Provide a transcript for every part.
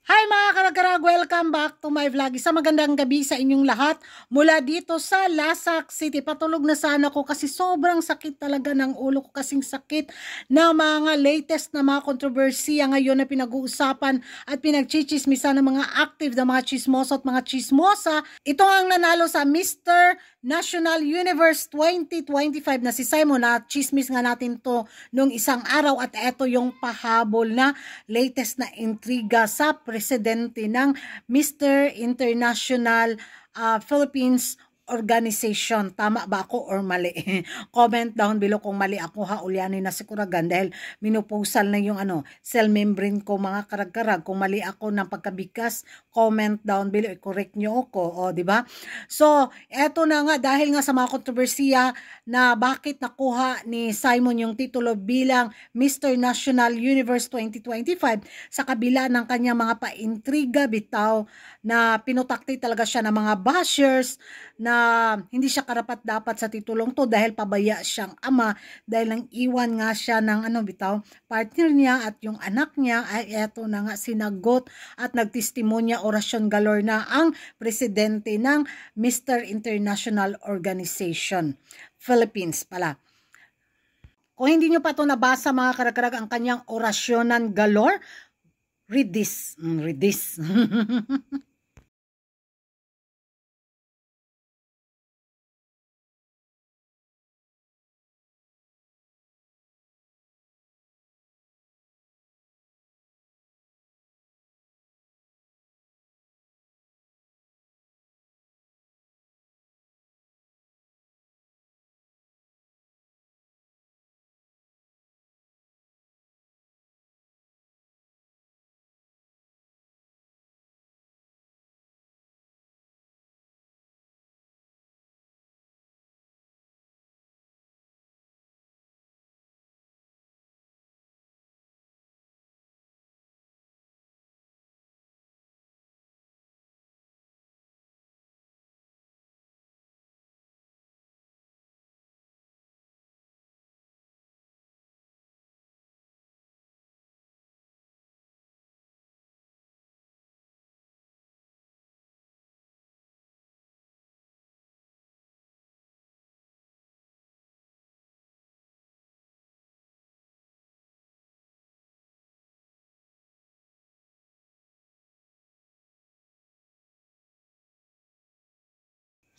Hi mga karag-karag! Welcome back to my vlog. Isang magandang gabi sa inyong lahat mula dito sa Lasak City. Patulog na sana ko kasi sobrang sakit talaga ng ulo ko, kasing sakit ng mga latest na mga kontrobersiya ngayon na pinag-uusapan at pinagchichismisan ng mga active na mga chismoso at mga chismosa. Ito ang nanalo sa Mr. National Universe 2025 na si Simon, na chismis nga natin to nung isang araw, at eto yung pahabol na latest na intriga sa presidente ng Mr. International Philippines Organization. Tama ba ako or mali? Comment down below kung mali ako, ha. Ulyanin na siguragan dahil minupusal na yung cell membrane ko, mga karag-karag. Kung mali ako ng pagkabigkas, comment down below, i-correct nyo ako, o di ba? So, eto na nga, dahil nga sa mga kontrobersiya na bakit nakuha ni Simon yung titulo bilang Mr. National Universe 2025 sa kabila ng kanyang mga paintriga bitaw, na pinutakti talaga siya ng mga bashers na hindi siya karapat-dapat sa titulong to dahil pabaya siyang ama, dahil nang iwan nga siya ng bitaw, partner niya at yung anak niya. Ay eto na nga, sinagot at nagtestimonya, orasyon galore na ang presidente ng Mr. International Organization Philippines pala. Kung hindi nyo pa ito nabasa, mga karag-karag, ang kanyang orasyonan galore, read this. Read this.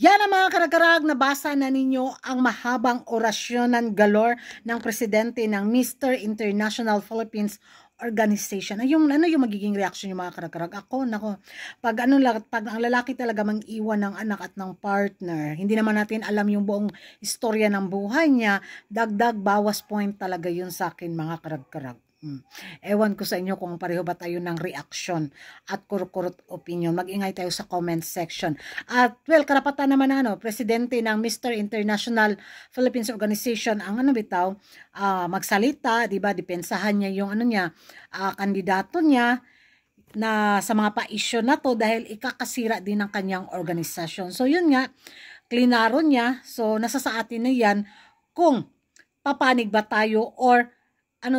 Yan ang mga karag-karag, nabasa na ninyo ang mahabang orasyonan galore ng presidente ng Mr. International Philippines Organization. Yung magiging reaction yung mga karag-karag? Ako, nako, pag ang lalaki talaga mang-iwan ng anak at ng partner, hindi naman natin alam yung buong istorya ng buhay niya, dagdag bawas point talaga yun sa akin, mga karag-karag. Ewan ko sa inyo kung pareho ba tayo ng reaction at kurkurot opinion. Mag-ingay tayo sa comment section. At well, karapatan naman presidente ng Mr. International Philippines Organization ang bitaw, magsalita, 'di ba? Depensahan niya yung kandidato niya na sa mga pa-issue na to dahil ikakasira din ng kanyang organisasyon. So yun nga, klinaro niya. So nasa sa atin na yan kung papanig ba tayo or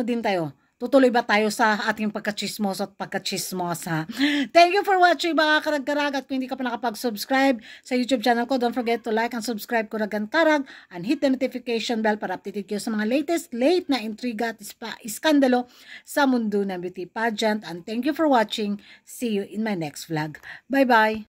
din tayo, tutuloy ba tayo sa ating pagkachismoso at pagkachismosa. Thank you for watching, mga karag-karag. At kung hindi ka pa nakapag-subscribe sa YouTube channel ko, don't forget to like and subscribe ko Karag and hit the notification bell para updated kayo sa mga latest na intriga at iskandalo sa mundo ng beauty pageant. And thank you for watching. See you in my next vlog. Bye-bye!